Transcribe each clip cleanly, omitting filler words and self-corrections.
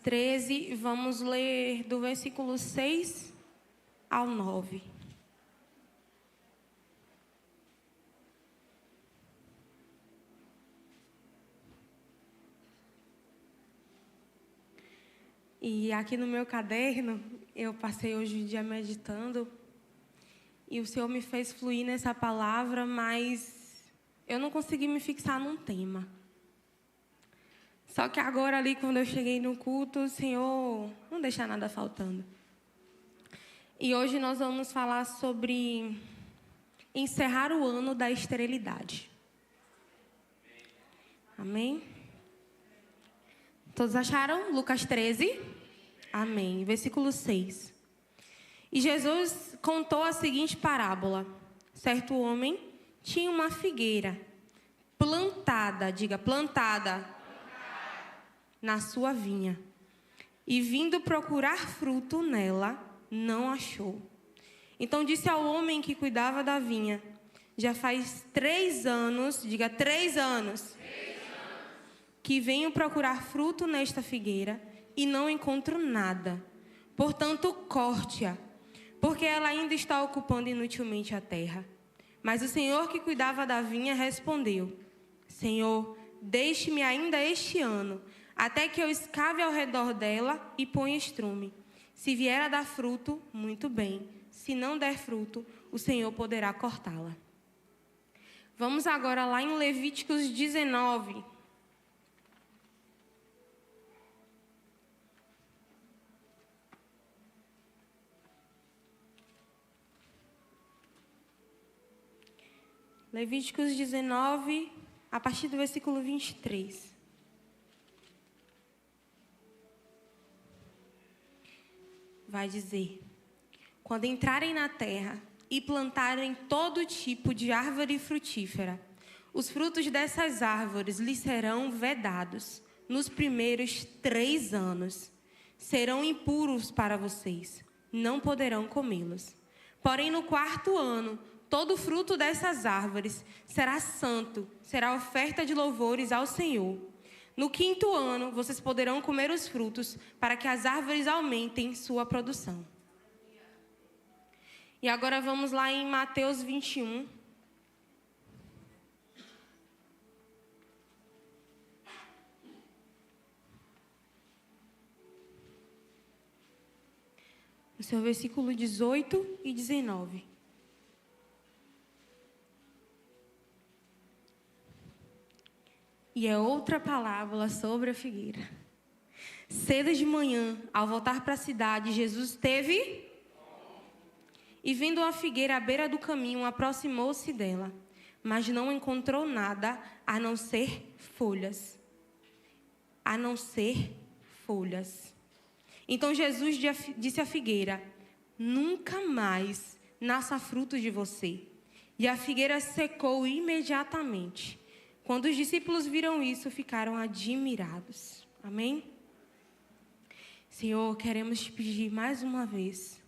13, vamos ler do versículo 6 ao 9. E aqui no meu caderno, eu passei hoje o dia meditando, e o Senhor me fez fluir nessa palavra, mas eu não consegui me fixar num tema. Só que agora ali, quando eu cheguei no culto, o Senhor não deixa nada faltando. E hoje nós vamos falar sobre encerrar o ano da esterilidade. Amém? Todos acharam? Lucas 13? Amém. Versículo 6. E Jesus contou a seguinte parábola. Certo homem tinha uma figueira plantada, diga plantada, na sua vinha. E vindo procurar fruto nela, não achou. Então disse ao homem que cuidava da vinha: já faz 3 anos, diga 3 anos, que venho procurar fruto nesta figueira e não encontro nada. Portanto, corte-a, porque ela ainda está ocupando inutilmente a terra. Mas o Senhor que cuidava da vinha respondeu: Senhor, deixe-me ainda este ano, até que eu escave ao redor dela e ponha estrume. Se vier a dar fruto, muito bem. Se não der fruto, o Senhor poderá cortá-la. Vamos agora lá em Levíticos 19. Levíticos 19, a partir do versículo 23. Vai dizer: quando entrarem na terra e plantarem todo tipo de árvore frutífera, os frutos dessas árvores lhes serão vedados nos primeiros 3 anos. Serão impuros para vocês, não poderão comê-los. Porém, no 4º ano, todo fruto dessas árvores será santo, será oferta de louvores ao Senhor. No 5º ano, vocês poderão comer os frutos, para que as árvores aumentem sua produção. E agora vamos lá em Mateus 21. No seu versículo 18 e 19. E é outra parábola sobre a figueira. Cedo de manhã, ao voltar para a cidade, Jesus teve... E vendo a figueira à beira do caminho, aproximou-se dela, mas não encontrou nada a não ser folhas. A não ser folhas. Então Jesus disse à figueira: nunca mais nasça fruto de você. E a figueira secou imediatamente. Quando os discípulos viram isso, ficaram admirados. Amém? Senhor, queremos te pedir mais uma vez.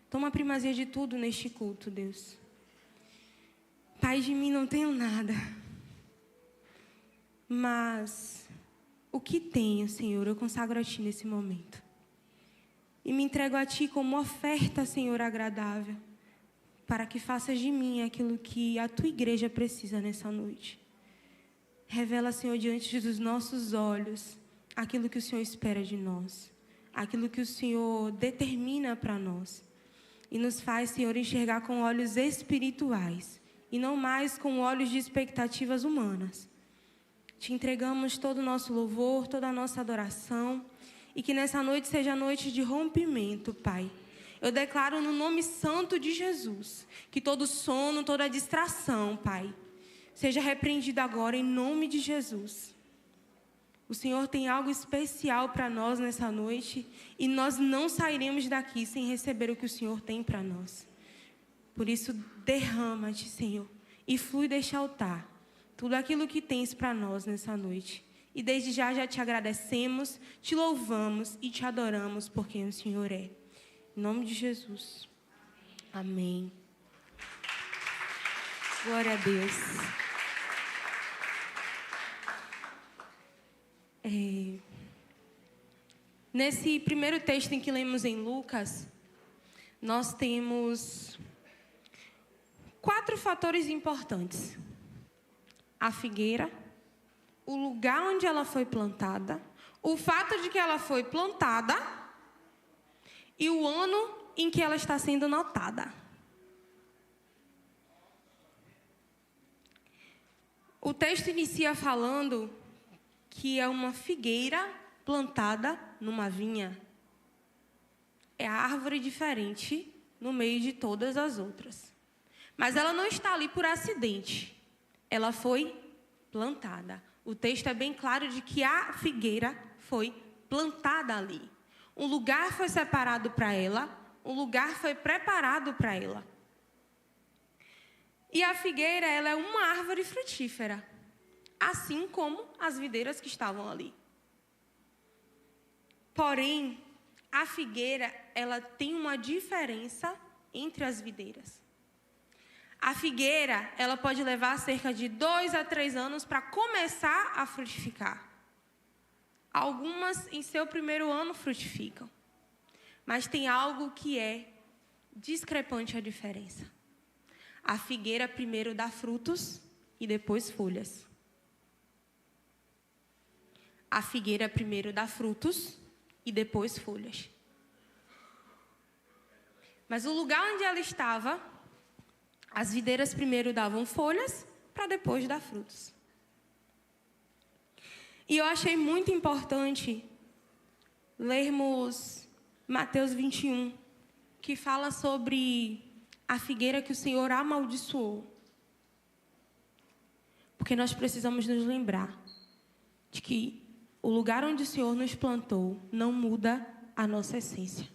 Toma a primazia de tudo neste culto, Deus. Pai, de mim não tenho nada. Mas o que tenho, Senhor, eu consagro a Ti nesse momento. E me entrego a Ti como oferta, Senhor, agradável. Para que faças de mim aquilo que a Tua igreja precisa nessa noite. Revela, Senhor, diante dos nossos olhos aquilo que o Senhor espera de nós. Aquilo que o Senhor determina para nós. E nos faz, Senhor, enxergar com olhos espirituais. E não mais com olhos de expectativas humanas. Te entregamos todo o nosso louvor, toda a nossa adoração. E que nessa noite seja noite de rompimento, Pai. Eu declaro no nome santo de Jesus que todo sono, toda distração, Pai, seja repreendido agora em nome de Jesus. O Senhor tem algo especial para nós nessa noite e nós não sairemos daqui sem receber o que o Senhor tem para nós. Por isso, derrama-te, Senhor, e flui deste altar tudo aquilo que tens para nós nessa noite. E desde já te agradecemos, te louvamos e te adoramos por quem o Senhor é. Em nome de Jesus. Amém. Glória a Deus. Nesse primeiro texto em que lemos em Lucas, nós temos 4 fatores importantes: a figueira, o lugar onde ela foi plantada, o fato de que ela foi plantada e o ano em que ela está sendo notada. O texto inicia falando que é uma figueira plantada numa vinha. É a árvore diferente no meio de todas as outras. Mas ela não está ali por acidente. Ela foi plantada. O texto é bem claro de que a figueira foi plantada ali. Um lugar foi separado para ela, um lugar foi preparado para ela. E a figueira, ela é uma árvore frutífera, assim como as videiras que estavam ali. Porém, a figueira, ela tem uma diferença entre as videiras. A figueira, ela pode levar cerca de 2 a 3 anos para começar a frutificar. Algumas, em seu primeiro ano, frutificam. Mas tem algo que é discrepante à diferença. A figueira primeiro dá frutos e depois folhas. A figueira primeiro dá frutos e depois folhas. Mas o lugar onde ela estava, as videiras primeiro davam folhas para depois dar frutos. E eu achei muito importante lermos Mateus 21, que fala sobre a figueira que o Senhor amaldiçoou. Porque nós precisamos nos lembrar de que o lugar onde o Senhor nos plantou não muda a nossa essência.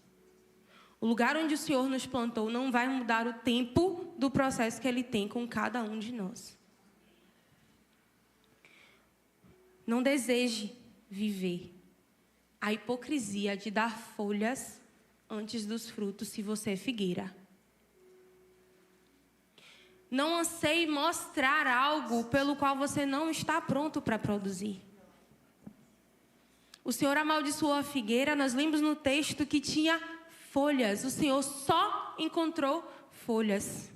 O lugar onde o Senhor nos plantou não vai mudar o tempo do processo que Ele tem com cada um de nós. Não deseje viver a hipocrisia de dar folhas antes dos frutos se você é figueira. Não anseie mostrar algo pelo qual você não está pronto para produzir. O Senhor amaldiçoou a figueira, nós lemos no texto que tinha folhas. O Senhor só encontrou folhas.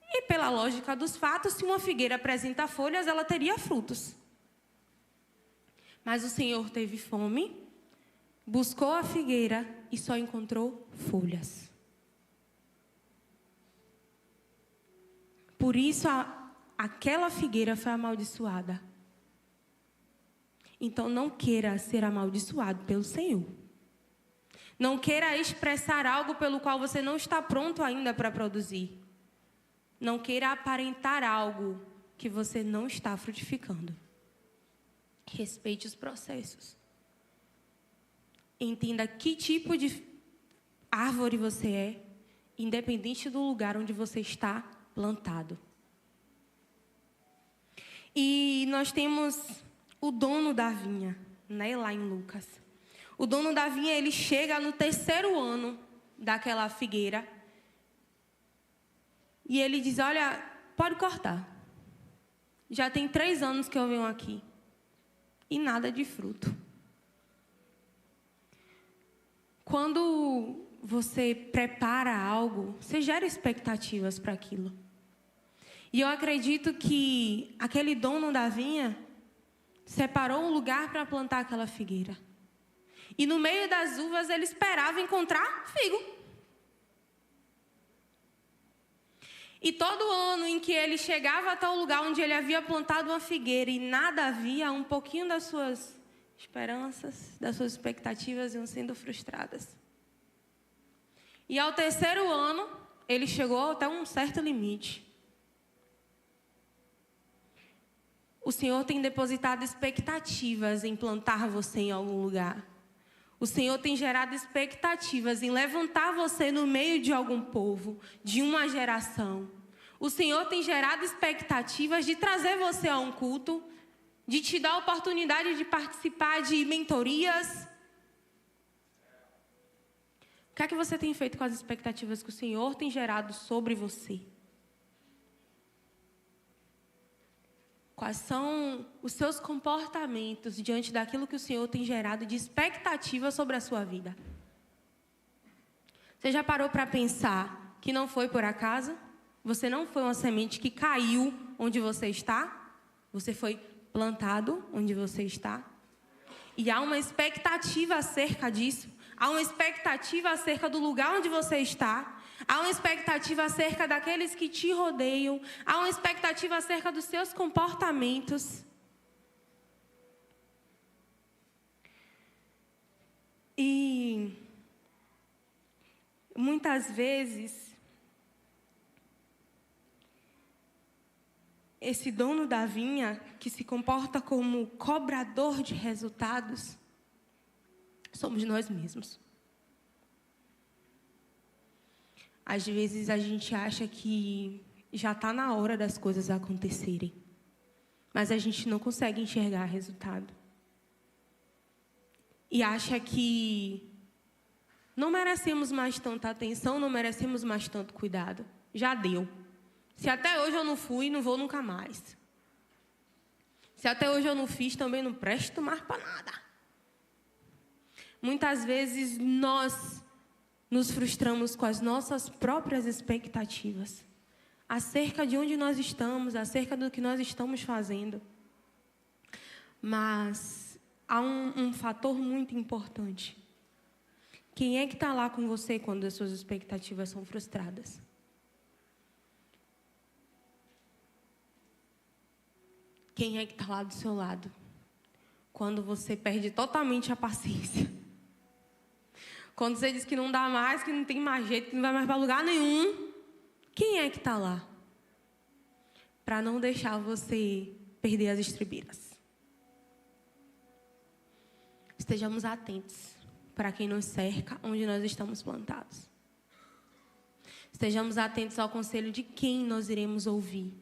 E pela lógica dos fatos, se uma figueira apresenta folhas, ela teria frutos. Mas o Senhor teve fome, buscou a figueira e só encontrou folhas. Por isso, aquela figueira foi amaldiçoada. Então, não queira ser amaldiçoado pelo Senhor. Não queira expressar algo pelo qual você não está pronto ainda para produzir. Não queira aparentar algo que você não está frutificando. Respeite os processos. Entenda que tipo de árvore você é, independente do lugar onde você está plantado. E nós temos o dono da vinha, né, lá em Lucas. O dono da vinha, ele chega no 3º ano daquela figueira e ele diz: olha, pode cortar. Já tem 3 anos que eu venho aqui e nada de fruto. Quando você prepara algo, você gera expectativas para aquilo. E eu acredito que aquele dono da vinha separou um lugar para plantar aquela figueira. E no meio das uvas ele esperava encontrar figo. E todo ano em que ele chegava até o lugar onde ele havia plantado uma figueira e nada havia, um pouquinho das suas esperanças, das suas expectativas iam sendo frustradas. E ao 3º ano, ele chegou até um certo limite. O Senhor tem depositado expectativas em plantar você em algum lugar. O Senhor tem gerado expectativas em levantar você no meio de algum povo, de uma geração. O Senhor tem gerado expectativas de trazer você a um culto, de te dar a oportunidade de participar de mentorias. O que é que você tem feito com as expectativas que o Senhor tem gerado sobre você? Quais são os seus comportamentos diante daquilo que o Senhor tem gerado de expectativa sobre a sua vida? Você já parou para pensar que não foi por acaso? Você não foi uma semente que caiu onde você está? Você foi plantado onde você está? E há uma expectativa acerca disso. Há uma expectativa acerca do lugar onde você está. Há uma expectativa acerca daqueles que te rodeiam. Há uma expectativa acerca dos seus comportamentos. E muitas vezes, esse dono da vinha, que se comporta como cobrador de resultados, somos nós mesmos. Às vezes a gente acha que já está na hora das coisas acontecerem, mas a gente não consegue enxergar resultado. E acha que não merecemos mais tanta atenção, não merecemos mais tanto cuidado. Já deu. Se até hoje eu não fui, não vou nunca mais. Se até hoje eu não fiz, também não presto mais para nada. Muitas vezes nós nos frustramos com as nossas próprias expectativas acerca de onde nós estamos, acerca do que nós estamos fazendo. Mas há um fator muito importante. Quem é que está lá com você quando as suas expectativas são frustradas? Quem é que está lá do seu lado quando você perde totalmente a paciência? Quando você diz que não dá mais, que não tem mais jeito, que não vai mais para lugar nenhum. Quem é que está lá para não deixar você perder as estribeiras? Estejamos atentos para quem nos cerca, onde nós estamos plantados. Estejamos atentos ao conselho de quem nós iremos ouvir.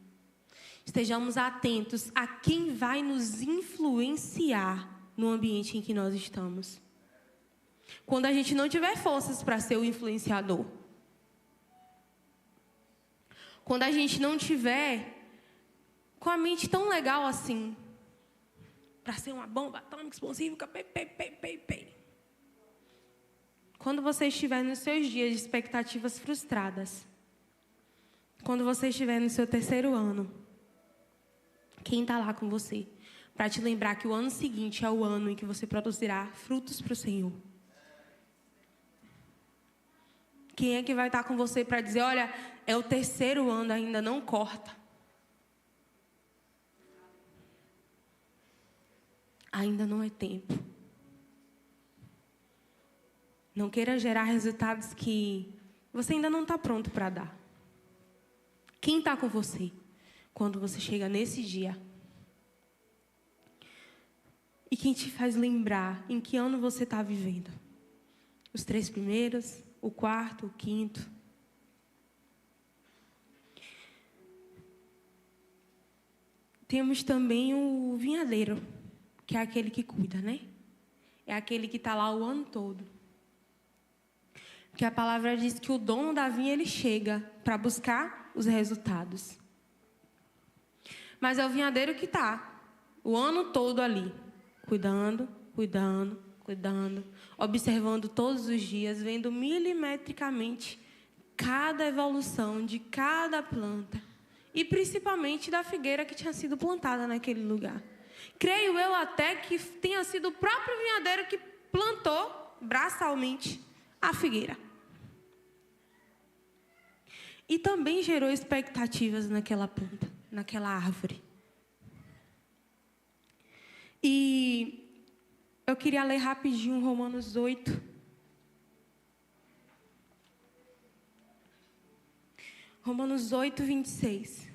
Estejamos atentos a quem vai nos influenciar no ambiente em que nós estamos. Quando a gente não tiver forças para ser o influenciador. Quando a gente não tiver com a mente tão legal assim, para ser uma bomba atômica explosiva, Quando você estiver nos seus dias de expectativas frustradas, quando você estiver no seu 3º ano, quem está lá com você para te lembrar que o ano seguinte é o ano em que você produzirá frutos para o Senhor? Quem é que vai estar com você para dizer, olha, é o 3º ano, ainda não corta. Ainda não é tempo. Não queira gerar resultados que você ainda não está pronto para dar. Quem está com você quando você chega nesse dia? E quem te faz lembrar em que ano você está vivendo? Os 3 primeiros, o 4º, o 5º. Temos também o vinhadeiro, que é aquele que cuida, né? É aquele que está lá o ano todo. Porque a palavra diz que o dono da vinha, ele chega para buscar os resultados. Mas é o vinhadeiro que está o ano todo ali, cuidando, observando todos os dias, vendo milimetricamente cada evolução de cada planta. E principalmente da figueira que tinha sido plantada naquele lugar. Creio eu até que tenha sido o próprio vinhadeiro que plantou braçalmente a figueira. E também gerou expectativas naquela planta, naquela árvore. E eu queria ler rapidinho Romanos 8. Romanos 8, 26.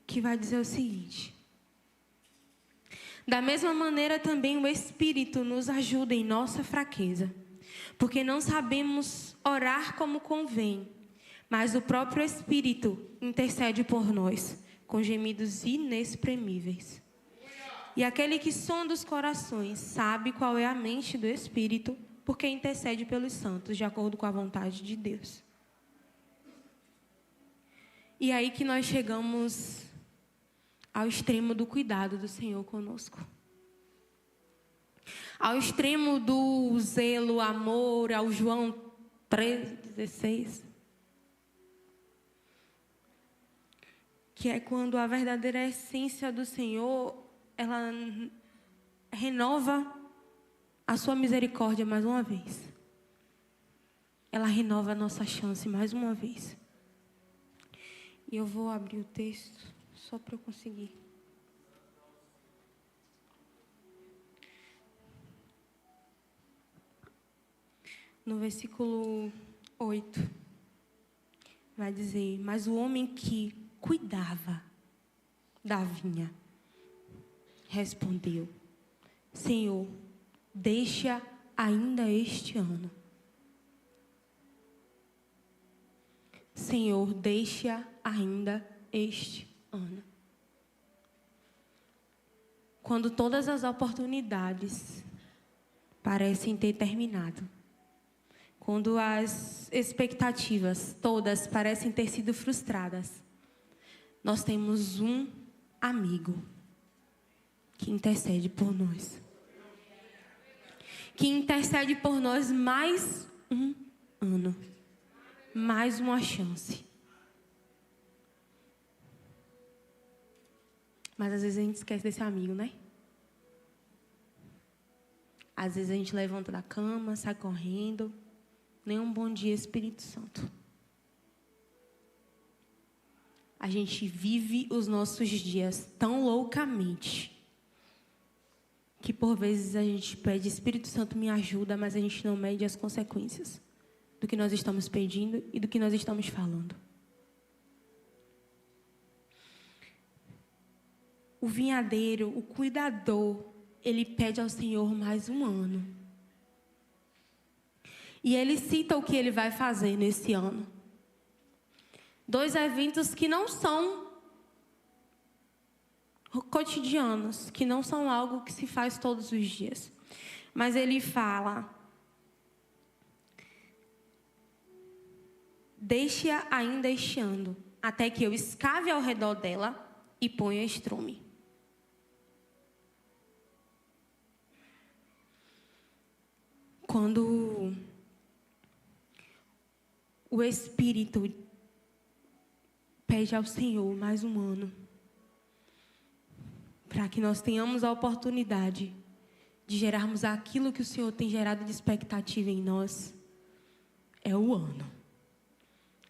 Que vai dizer o seguinte: da mesma maneira também o Espírito nos ajuda em nossa fraqueza, porque não sabemos orar como convém, mas o próprio Espírito intercede por nós, com gemidos inexprimíveis. E aquele que sonda os corações sabe qual é a mente do Espírito, porque intercede pelos santos, de acordo com a vontade de Deus. E aí que nós chegamos ao extremo do cuidado do Senhor conosco. Ao extremo do zelo, amor, ao João 3,16. Que é quando a verdadeira essência do Senhor, ela renova a sua misericórdia mais uma vez. Ela renova a nossa chance mais uma vez. E eu vou abrir o texto só para eu conseguir. No versículo 8, vai dizer: mas o homem que cuidava da vinha respondeu: Senhor, deixa ainda este ano. Senhor, deixa ainda este ano. Quando todas as oportunidades parecem ter terminado, quando as expectativas todas parecem ter sido frustradas, nós temos um amigo que intercede por nós. Que intercede por nós mais um ano. Mais uma chance. Mas às vezes a gente esquece desse amigo, né? Às vezes a gente levanta da cama, sai correndo. Nem um bom dia, Espírito Santo. A gente vive os nossos dias tão loucamente que por vezes a gente pede: Espírito Santo, me ajuda, mas a gente não mede as consequências do que nós estamos pedindo e do que nós estamos falando. O vinhadeiro, o cuidador, ele pede ao Senhor mais um ano. E ele cita o que ele vai fazer nesse ano. 2 eventos que não são cotidianos, que não são algo que se faz todos os dias. Mas ele fala: deixe-a ainda este ano, até que eu escave ao redor dela e ponha estrume. Quando o Espírito pede ao Senhor mais um ano, para que nós tenhamos a oportunidade de gerarmos aquilo que o Senhor tem gerado de expectativa em nós, é o ano.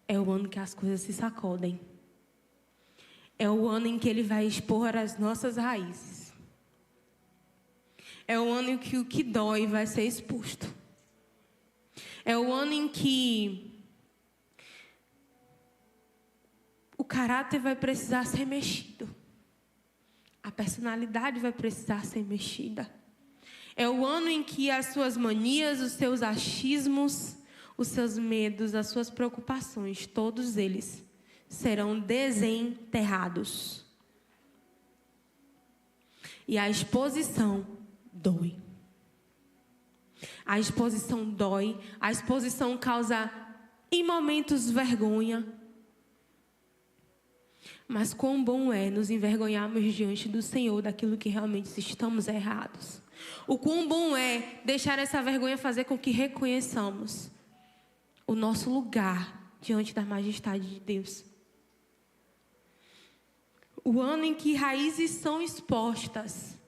É o ano que as coisas se sacodem. É o ano em que Ele vai expor as nossas raízes. É o ano em que o que dói vai ser exposto. É o ano em que o caráter vai precisar ser mexido. A personalidade vai precisar ser mexida. É o ano em que as suas manias, os seus achismos, os seus medos, as suas preocupações, todos eles serão desenterrados. E a exposição dói. A exposição dói. A exposição causa, em momentos, vergonha. Mas quão bom é nos envergonharmos diante do Senhor daquilo que realmente estamos errados. O quão bom é deixar essa vergonha fazer com que reconheçamos o nosso lugar diante da majestade de Deus. O ano em que raízes são expostas,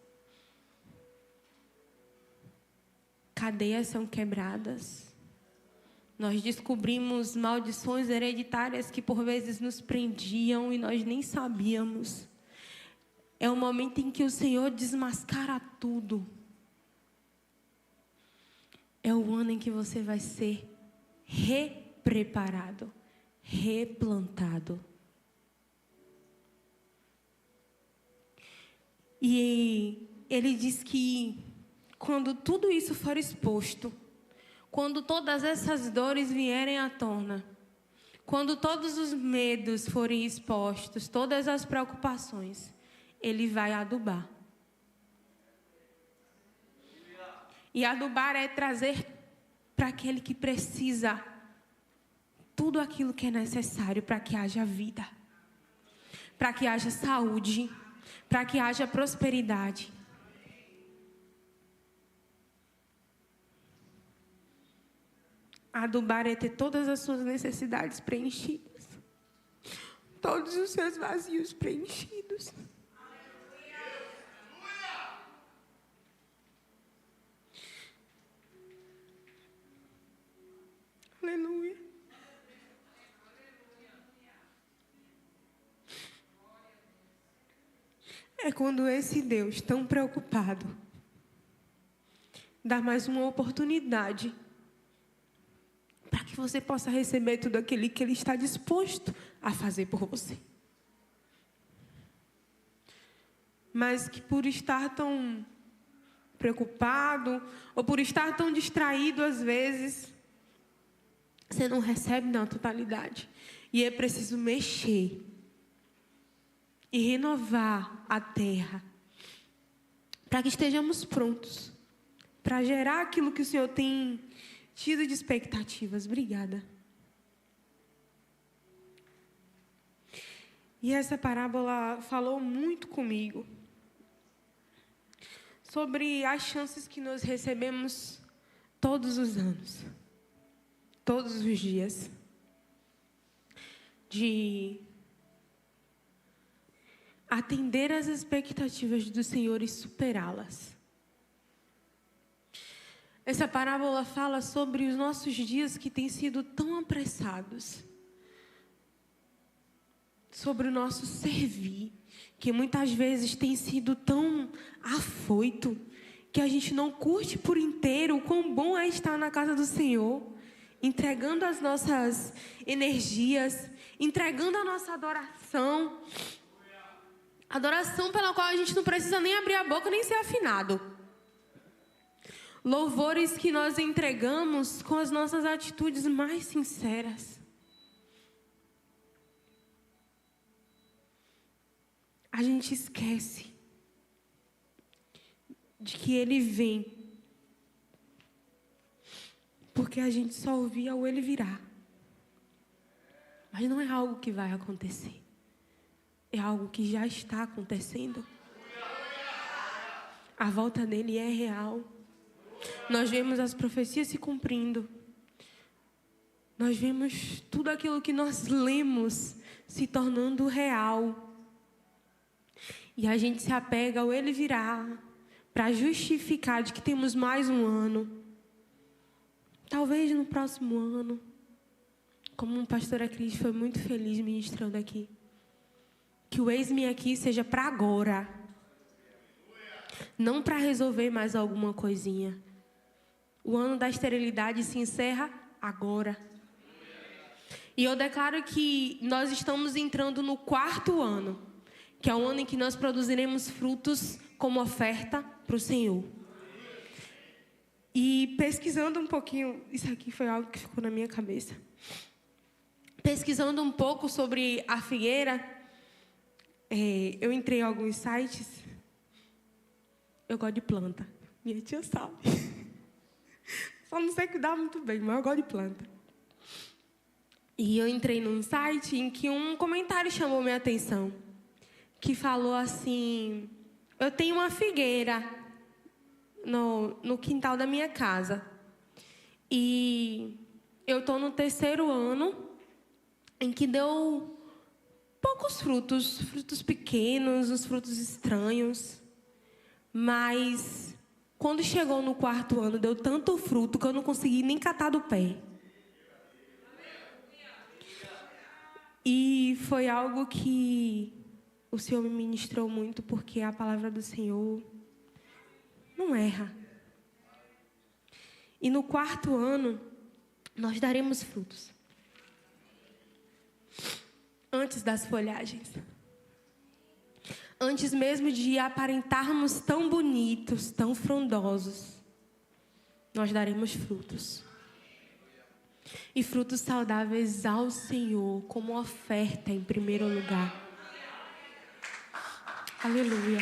cadeias são quebradas. Nós descobrimos maldições hereditárias que por vezes nos prendiam e nós nem sabíamos. É o momento em que o Senhor desmascara tudo. É o ano em que você vai ser repreparado, replantado. E ele diz que quando tudo isso for exposto, quando todas essas dores vierem à tona, quando todos os medos forem expostos, todas as preocupações, Ele vai adubar. E adubar é trazer para aquele que precisa tudo aquilo que é necessário para que haja vida, para que haja saúde, para que haja prosperidade. Adubar é ter todas as suas necessidades preenchidas, todos os seus vazios preenchidos. Aleluia. É quando esse Deus, tão preocupado, dá mais uma oportunidade para que você possa receber tudo aquilo que Ele está disposto a fazer por você. Mas que por estar tão preocupado, ou por estar tão distraído às vezes, você não recebe na totalidade. E é preciso mexer e renovar a terra, para que estejamos prontos para gerar aquilo que o Senhor tem tido de expectativas. Obrigada. E essa parábola falou muito comigo sobre as chances que nós recebemos todos os anos, todos os dias, de atender às expectativas do Senhor e superá-las. Essa parábola fala sobre os nossos dias que têm sido tão apressados, sobre o nosso servir, que muitas vezes tem sido tão afoito, que a gente não curte por inteiro o quão bom é estar na casa do Senhor, entregando as nossas energias, entregando a nossa adoração. Adoração pela qual a gente não precisa nem abrir a boca, nem ser afinado. Louvores que nós entregamos com as nossas atitudes mais sinceras. A gente esquece de que Ele vem porque a gente só ouvia o Ele virá. Mas não é algo que vai acontecer. É algo que já está acontecendo. A volta dele é real. Nós vemos as profecias se cumprindo. Nós vemos tudo aquilo que nós lemos se tornando real. E a gente se apega ao Ele virá para justificar de que temos mais um ano. Talvez no próximo ano. Como a pastora Cris foi muito feliz ministrando aqui. Que o eis-me aqui seja para agora. Não para resolver mais alguma coisinha. O ano da esterilidade se encerra agora. E eu declaro que nós estamos entrando no 4º ano. Que é o ano em que nós produziremos frutos como oferta para o Senhor. E pesquisando um pouquinho, isso aqui foi algo que ficou na minha cabeça. Pesquisando um pouco sobre a figueira, eu entrei em alguns sites. Eu gosto de planta. Minha tia sabe. Só não sei cuidar muito bem, mas eu gosto de planta. E eu entrei num site em que um comentário chamou minha atenção. Que falou assim: eu tenho uma figueira no quintal da minha casa. E eu estou no 3º ano em que deu poucos frutos, frutos pequenos, os frutos estranhos. Mas quando chegou no 4º ano, deu tanto fruto que eu não consegui nem catar do pé. E foi algo que o Senhor me ministrou muito, porque a palavra do Senhor não erra. E no 4º ano, nós daremos frutos. Antes das folhagens. Antes mesmo de aparentarmos tão bonitos, tão frondosos, nós daremos frutos. E frutos saudáveis ao Senhor, como oferta em primeiro lugar. Aleluia.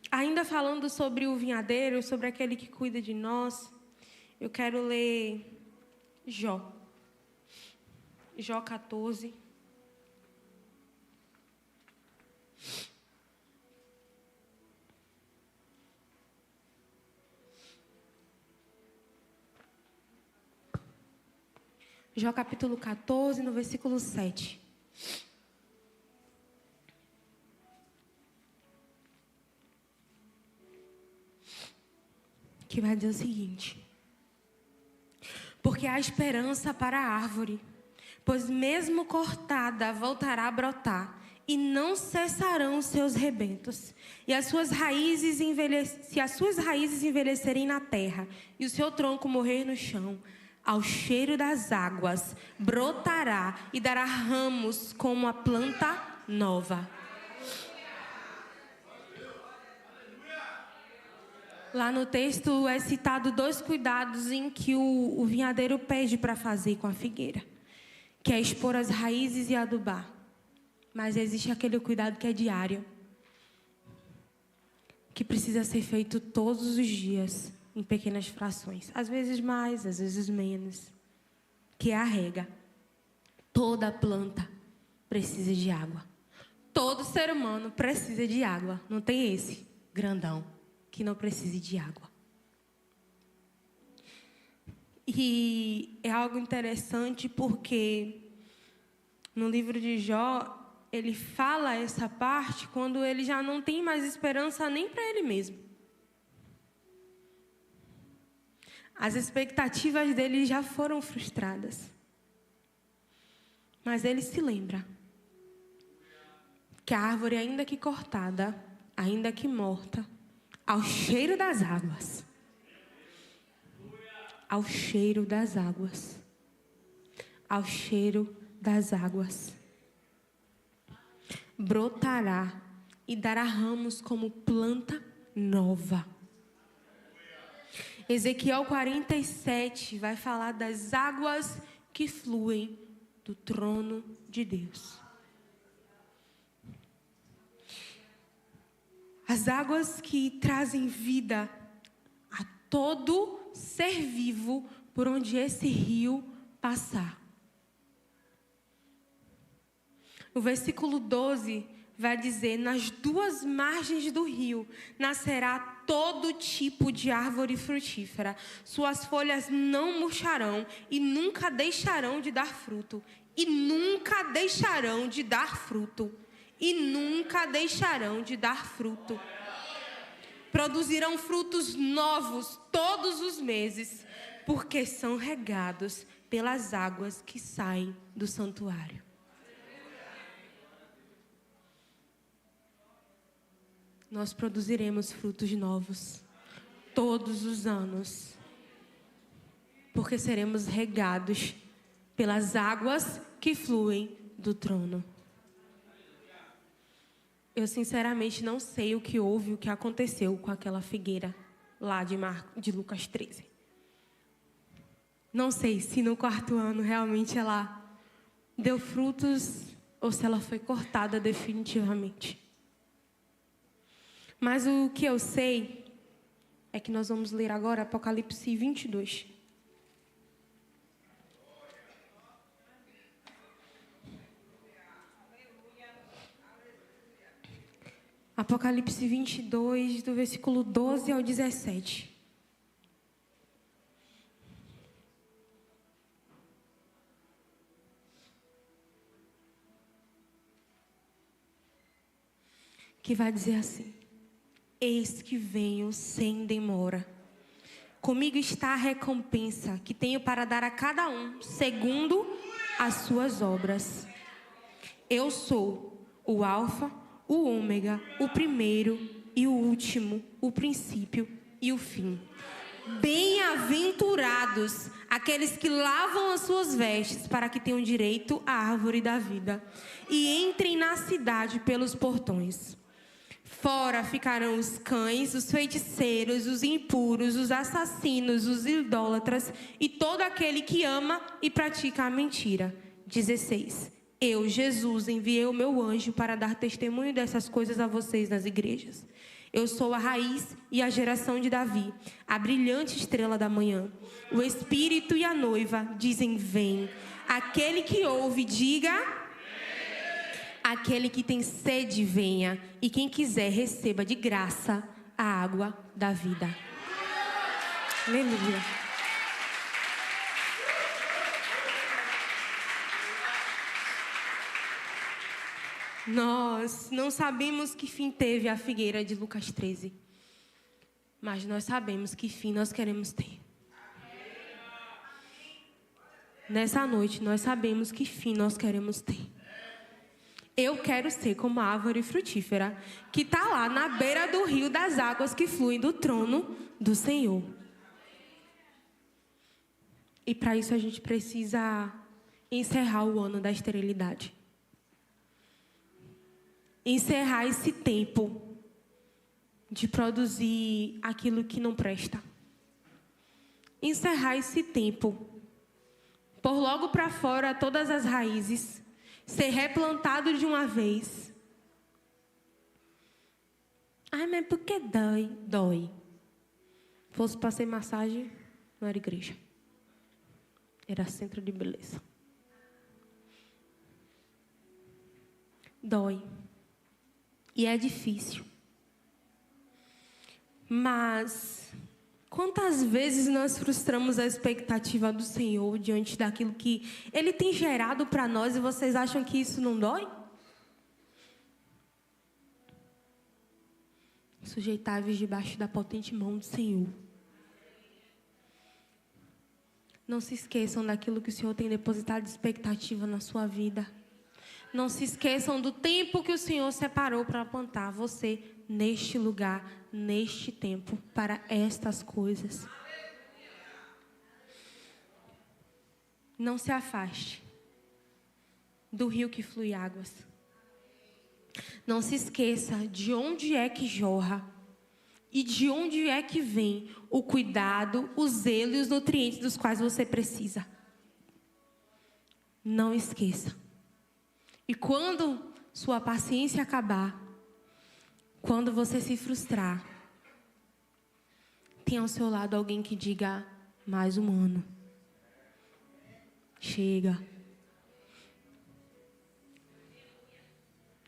Ainda falando sobre o vinhadeiro, sobre aquele que cuida de nós, eu quero ler Jó. Jó 14. Jó capítulo 14, no versículo 7. Que vai dizer o seguinte: porque há esperança para a árvore, pois mesmo cortada voltará a brotar, e não cessarão os seus rebentos. E as suas raízes se as suas raízes envelhecerem na terra, e o seu tronco morrer no chão, ao cheiro das águas brotará e dará ramos como a planta nova. Lá no texto é citado 2 cuidados em que o vinhadeiro pede para fazer com a figueira, que é expor as raízes e adubar. Mas existe aquele cuidado que é diário, que precisa ser feito todos os dias, em pequenas frações. Às vezes mais, às vezes menos. Que é a rega. Toda planta precisa de água. Todo ser humano precisa de água. Não tem esse grandão que não precise de água. E é algo interessante porque no livro de Jó, ele fala essa parte quando ele já não tem mais esperança nem para ele mesmo. As expectativas dele já foram frustradas. Mas ele se lembra que a árvore, ainda que cortada, ainda que morta, ao cheiro das águas, ao cheiro das águas, ao cheiro das águas, brotará e dará ramos como planta nova. Ezequiel 47 vai falar das águas que fluem do trono de Deus. As águas que trazem vida a todo ser vivo por onde esse rio passar. O versículo 12 vai dizer: nas 2 margens do rio nascerá todo tipo de árvore frutífera. Suas folhas não murcharão e nunca deixarão de dar fruto. E nunca deixarão de dar fruto. E nunca deixarão de dar fruto. Produzirão frutos novos todos os meses, porque são regados pelas águas que saem do santuário. Nós produziremos frutos novos todos os anos, porque seremos regados pelas águas que fluem do trono. Eu sinceramente não sei o que houve, o que aconteceu com aquela figueira lá de Lucas 13. Não sei se no 4º ano realmente ela deu frutos ou se ela foi cortada definitivamente. Mas o que eu sei é que nós vamos ler agora Apocalipse 22. Apocalipse 22, do versículo 12 ao 17. Que vai dizer assim: eis que venho sem demora. Comigo está a recompensa que tenho para dar a cada um, segundo as suas obras. Eu sou o Alfa, o Ômega, o primeiro e o último, o princípio e o fim. Bem-aventurados aqueles que lavam as suas vestes, para que tenham direito à árvore da vida e entrem na cidade pelos portões. Fora ficarão os cães, os feiticeiros, os impuros, os assassinos, os idólatras e todo aquele que ama e pratica a mentira. 16. Eu, Jesus, enviei o meu anjo para dar testemunho dessas coisas a vocês nas igrejas. Eu sou a raiz e a geração de Davi, a brilhante estrela da manhã. O Espírito e a noiva dizem: vem. Aquele que ouve, diga: aquele que tem sede, venha. E quem quiser, receba de graça a água da vida. Aleluia. Nós não sabemos que fim teve a figueira de Lucas 13. Mas nós sabemos que fim nós queremos ter. Nessa noite, nós sabemos que fim nós queremos ter. Eu quero ser como a árvore frutífera que está lá na beira do rio das águas que fluem do trono do Senhor. E para isso a gente precisa encerrar o ano da esterilidade. Encerrar esse tempo de produzir aquilo que não presta. Encerrar esse tempo. Pôr logo para fora todas as raízes. Ser replantado de uma vez. Ai, mas por que dói? Dói. Se fosse para ser massagem, não era igreja. Era centro de beleza. Dói. E é difícil. Mas quantas vezes nós frustramos a expectativa do Senhor diante daquilo que Ele tem gerado para nós e vocês acham que isso não dói? Sujeitáveis debaixo da potente mão do Senhor. Não se esqueçam daquilo que o Senhor tem depositado de expectativa na sua vida. Não se esqueçam do tempo que o Senhor separou para plantar você neste lugar, neste tempo, para estas coisas. Não se afaste do rio que flui águas. Não se esqueça de onde é que jorra e de onde é que vem o cuidado, o zelo e os nutrientes dos quais você precisa. Não esqueça. E quando sua paciência acabar, quando você se frustrar, tenha ao seu lado alguém que diga: mais um ano. Chega.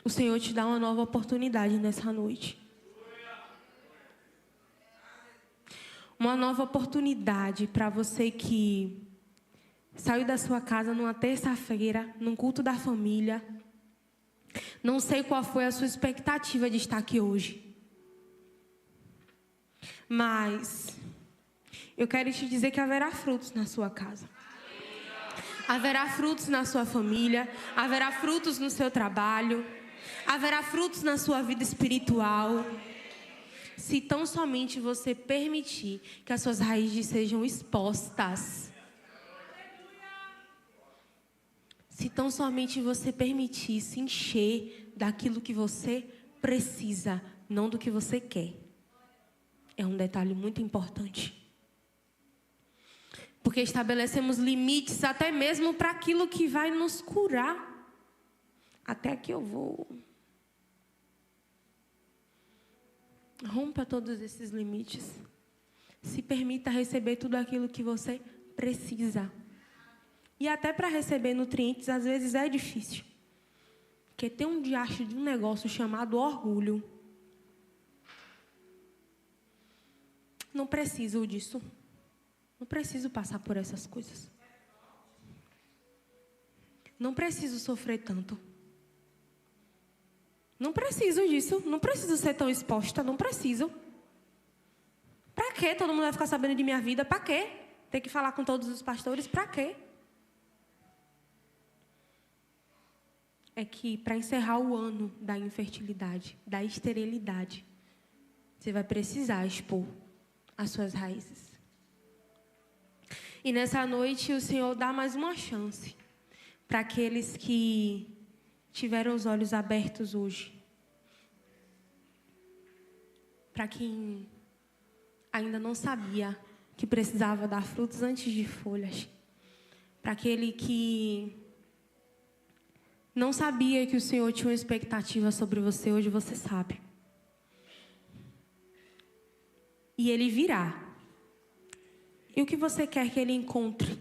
O Senhor te dá uma nova oportunidade nessa noite. Uma nova oportunidade para você que saiu da sua casa numa terça-feira, num culto da família. Não sei qual foi a sua expectativa de estar aqui hoje. Mas eu quero te dizer que haverá frutos na sua casa. Haverá frutos na sua família. Haverá frutos no seu trabalho. Haverá frutos na sua vida espiritual. Se tão somente você permitir que as suas raízes sejam expostas. Se tão somente você permitir se encher daquilo que você precisa, não do que você quer. É um detalhe muito importante. Porque estabelecemos limites até mesmo para aquilo que vai nos curar. Até aqui eu vou. Rompa todos esses limites. Se permita receber tudo aquilo que você precisa. E até para receber nutrientes, às vezes é difícil. Porque tem um diacho de um negócio chamado orgulho. Não preciso disso. Não preciso passar por essas coisas. Não preciso sofrer tanto. Não preciso disso. Não preciso ser tão exposta. Não preciso. Para quê? Todo mundo vai ficar sabendo de minha vida. Para quê? Ter que falar com todos os pastores. Para quê? É que para encerrar o ano da infertilidade, da esterilidade, você vai precisar expor as suas raízes. E nessa noite o Senhor dá mais uma chance para aqueles que tiveram os olhos abertos hoje. Para quem ainda não sabia que precisava dar frutos antes de folhas. Para aquele que não sabia que o Senhor tinha uma expectativa sobre você, hoje você sabe. e Ele virá. E o que você quer que Ele encontre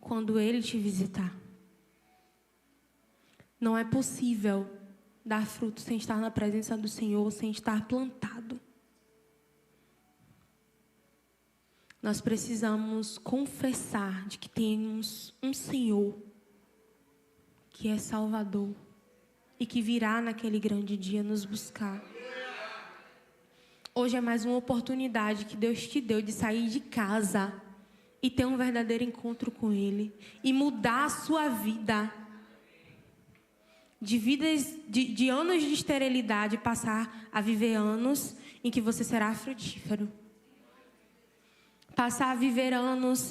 quando Ele te visitar? Não é possível dar fruto sem estar na presença do Senhor, sem estar plantado. Nós precisamos confessar de que temos um Senhor que é Salvador e que virá naquele grande dia nos buscar. Hoje é mais uma oportunidade que Deus te deu de sair de casa e ter um verdadeiro encontro com Ele e mudar a sua vida. De anos de esterilidade, passar a viver anos em que você será frutífero. Passar a viver anos